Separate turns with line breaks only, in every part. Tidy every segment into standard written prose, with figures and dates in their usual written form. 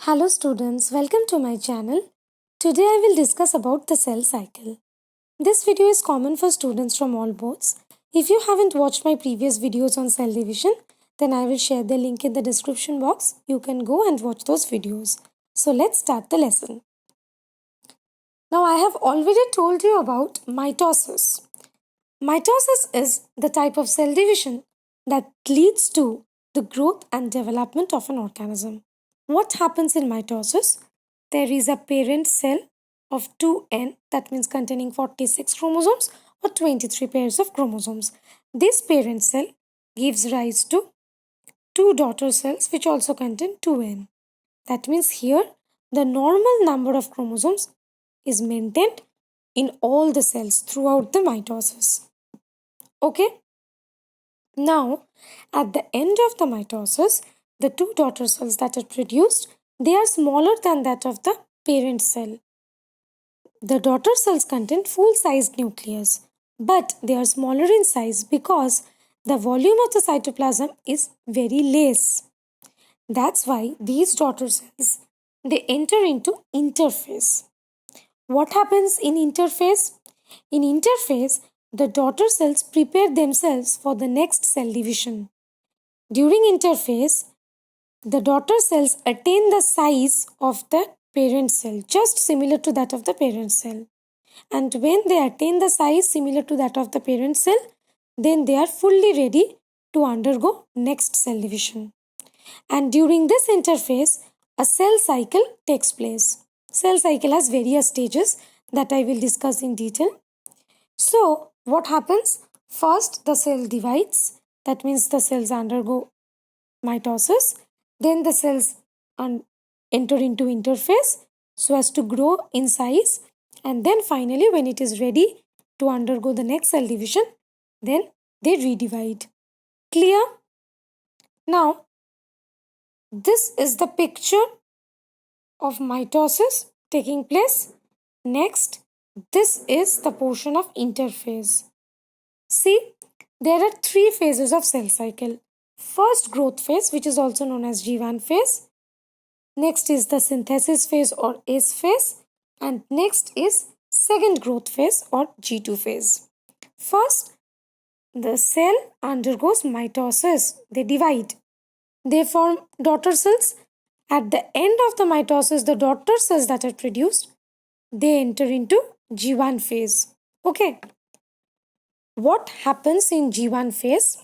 Hello students, welcome to my channel. Today I will discuss about the cell cycle. This video is common for students from all boards. If you haven't watched my previous videos on cell division, then I will share the link in the description box. You can go and watch those videos. So let's start the lesson. Now I have already told you about mitosis. Mitosis is the type of cell division that leads to the growth and development of an organism. What happens in mitosis? There is a parent cell of 2n, that means containing 46 chromosomes or 23 pairs of chromosomes. This parent cell gives rise to two daughter cells which also contain 2n. That means here the normal number of chromosomes is maintained in all the cells throughout the mitosis. Okay? Now, at the end of the mitosis, the two daughter cells that are produced, they are smaller than that of the parent cell. The daughter cells contain full-sized nucleus, but they are smaller in size because the volume of the cytoplasm is very less. That's why these daughter cells, they enter into interphase. What happens in interphase? In interphase, the daughter cells prepare themselves for the next cell division. During interphase, the daughter cells attain the size of the parent cell, just similar to that of the parent cell. And when they attain the size similar to that of the parent cell, then they are fully ready to undergo next cell division. And during this interphase, a cell cycle takes place. Cell cycle has various stages that I will discuss in detail. So, what happens? First, the cell divides. That means the cells undergo mitosis. Then the cells enter into interphase so as to grow in size. And then finally, when it is ready to undergo the next cell division, then they redivide. Clear? Now, this is the picture of mitosis taking place. Next, this is the portion of interphase. See, there are three phases of cell cycle. First, growth phase, which is also known as G1 phase. Next is the synthesis phase or S phase. And next is second growth phase or G2 phase. First, the cell undergoes mitosis. They divide. They form daughter cells. At the end of the mitosis, the daughter cells that are produced, they enter into G1 phase. Okay. What happens in G1 phase?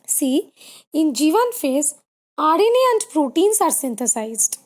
See, in G1 phase, RNA and proteins are synthesized.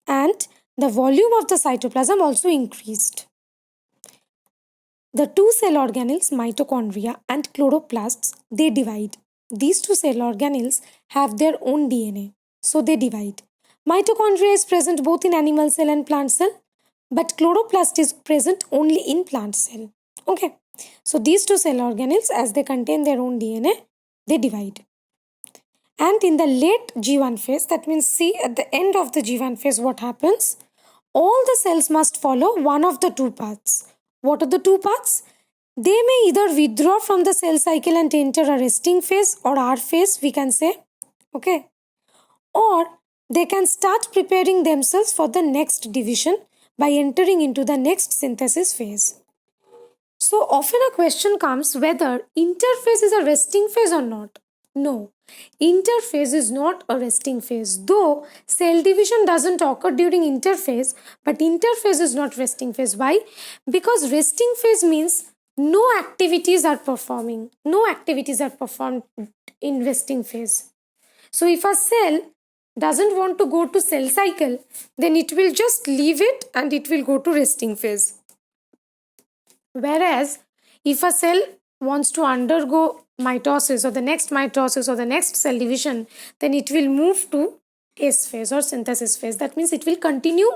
And the volume of the cytoplasm also increased. The two cell organelles, mitochondria and chloroplasts, they divide. These two cell organelles have their own DNA, so they divide. Mitochondria is present both in animal cell and plant cell, but chloroplast is present only in plant cell. Okay, so these two cell organelles, as they contain their own DNA, they divide. And in the late G1 phase, that means see at the end of the G1 phase what happens? All the cells must follow one of the two paths. What are the two paths? They may either withdraw from the cell cycle and enter a resting phase or R phase, we can say. Okay. Or they can start preparing themselves for the next division by entering into the next synthesis phase. So often a question comes whether interphase is a resting phase or not. No, interphase is not a resting phase. Though cell division doesn't occur during interphase, but interphase is not resting phase. Why? Because resting phase means no activities are performing. No activities are performed in resting phase. So if a cell doesn't want to go to cell cycle, then it will just leave it and it will go to resting phase. Whereas if a cell wants to undergo mitosis or the next cell division, then it will move to S phase or synthesis phase. That means it will continue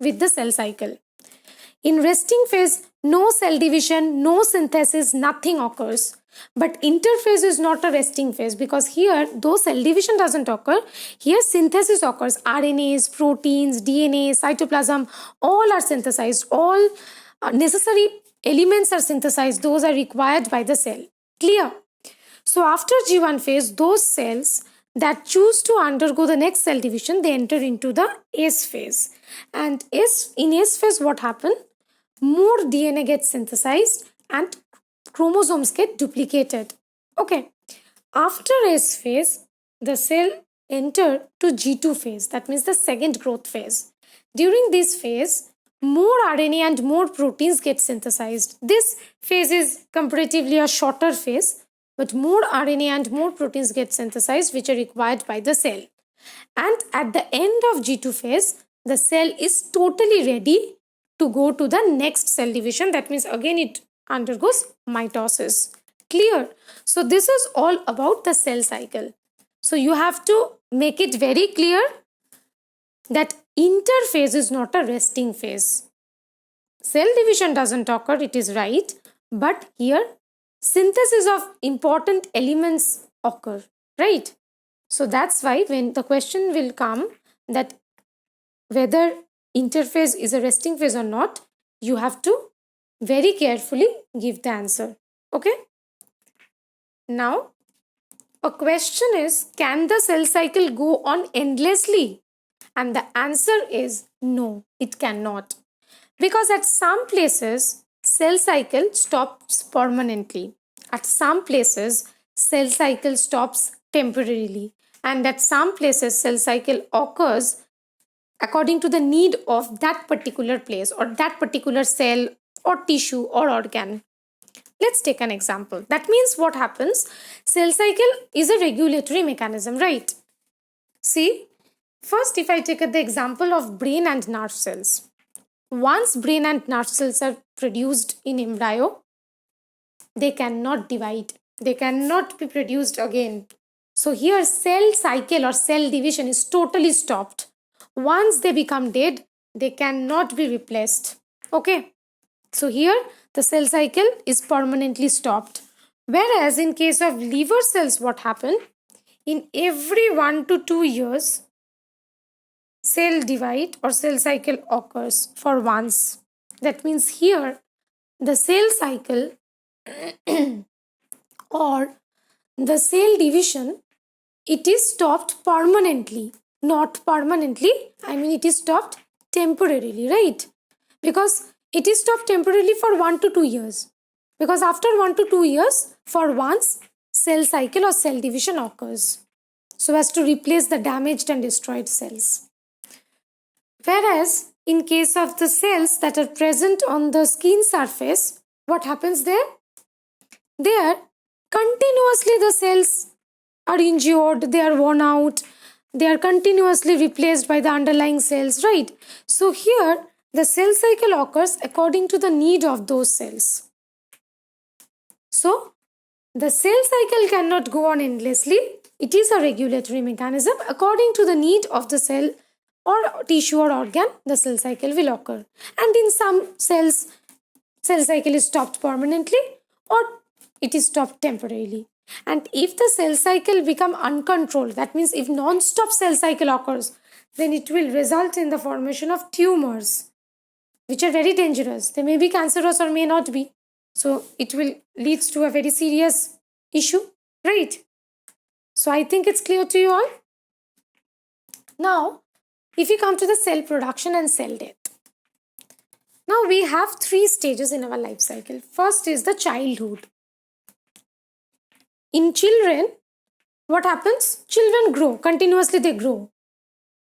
with the cell cycle. In resting phase, no cell division, no synthesis, nothing occurs. But interphase is not a resting phase because here, though cell division doesn't occur, here synthesis occurs. RNAs, proteins, DNA, cytoplasm, all are synthesized. All necessary elements are synthesized. Those are required by the cell. Clear? So after G1 phase, those cells that choose to undergo the next cell division, they enter into the S phase. And in S phase, what happens? More DNA gets synthesized and chromosomes get duplicated. Okay. After S phase, the cell enter to G2 phase. That means the second growth phase. During this phase, more RNA and more proteins get synthesized. This phase is comparatively a shorter phase, but more RNA and more proteins get synthesized, which are required by the cell. And at the end of G2 phase, the cell is totally ready to go to the next cell division. That means again it undergoes mitosis. Clear? So this is all about the cell cycle. So you have to make it very clear that interphase is not a resting phase. Cell division doesn't occur, it is right, but here synthesis of important elements occur, right? So that's why when the question will come that whether interphase is a resting phase or not, you have to very carefully give the answer. Okay? Now, a question is, can the cell cycle go on endlessly? And the answer is no, it cannot. Because at some places, cell cycle stops permanently. At some places, cell cycle stops temporarily. And at some places, cell cycle occurs according to the need of that particular place or that particular cell or tissue or organ. Let's take an example. That means what happens? Cell cycle is a regulatory mechanism, right? See, first if I take the example of brain and nerve cells. Once brain and nerve cells are produced in embryo, they cannot divide. They cannot be produced again. So here cell cycle or cell division is totally stopped. Once they become dead, they cannot be replaced. Okay. So here the cell cycle is permanently stopped. Whereas in case of liver cells, what happened? In every 1 to 2 years, cell divide or cell cycle occurs for once. That means here the cell cycle or the cell division, it is stopped permanently. Not permanently, I mean it is stopped temporarily, right? Because it is stopped temporarily for 1 to 2 years. Because after 1 to 2 years, for once, cell cycle or cell division occurs. So as to replace the damaged and destroyed cells. Whereas, in case of the cells that are present on the skin surface, what happens there? There, continuously the cells are injured, they are worn out, they are continuously replaced by the underlying cells, right? So here, the cell cycle occurs according to the need of those cells. So, the cell cycle cannot go on endlessly. It is a regulatory mechanism. According to the need of the cell or tissue or organ, the cell cycle will occur. And in some cells, cell cycle is stopped permanently or it is stopped temporarily. And if the cell cycle become uncontrolled, that means if non-stop cell cycle occurs, then it will result in the formation of tumors, which are very dangerous. They may be cancerous or may not be. So it will lead to a very serious issue, right? So I think it's clear to you all. Now, if we come to the cell production and cell death. Now we have 3 stages in our life cycle. First is the childhood. In children, what happens? Children grow, continuously they grow.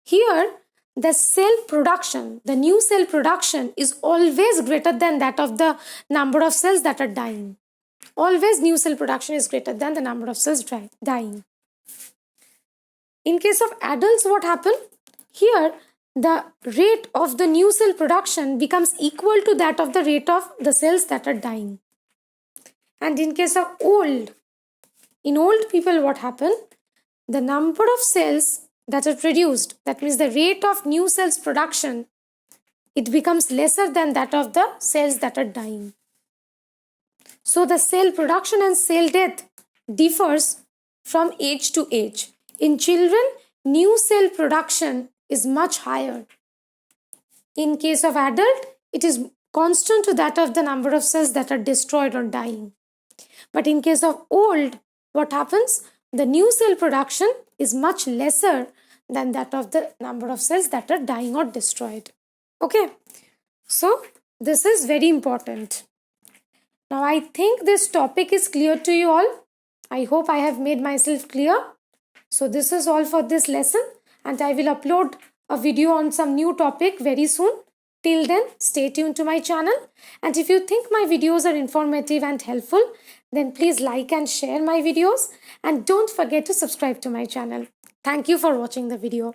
Here, the cell production, the new cell production is always greater than that of the number of cells that are dying. Always new cell production is greater than the number of cells dying. In case of adults, what happens? Here, the rate of the new cell production becomes equal to that of the rate of the cells that are dying. And in case of in old people, what happens? The number of cells that are produced, that means the rate of new cells production, it becomes lesser than that of the cells that are dying. So the cell production and cell death differs from age to age. In children, new cell production is much higher. In case of adult, it is constant to that of the number of cells that are destroyed or dying. But in case of old, what happens? the new cell production is much lesser than that of the number of cells that are dying or destroyed. Okay, so this is very important. Now I think this topic is clear to you all. I hope I have made myself clear. So this is all for this lesson, and I will upload a video on some new topic very soon. Till then, stay tuned to my channel, and if you think my videos are informative and helpful, then please like and share my videos, and don't forget to subscribe to my channel. Thank you for watching the video.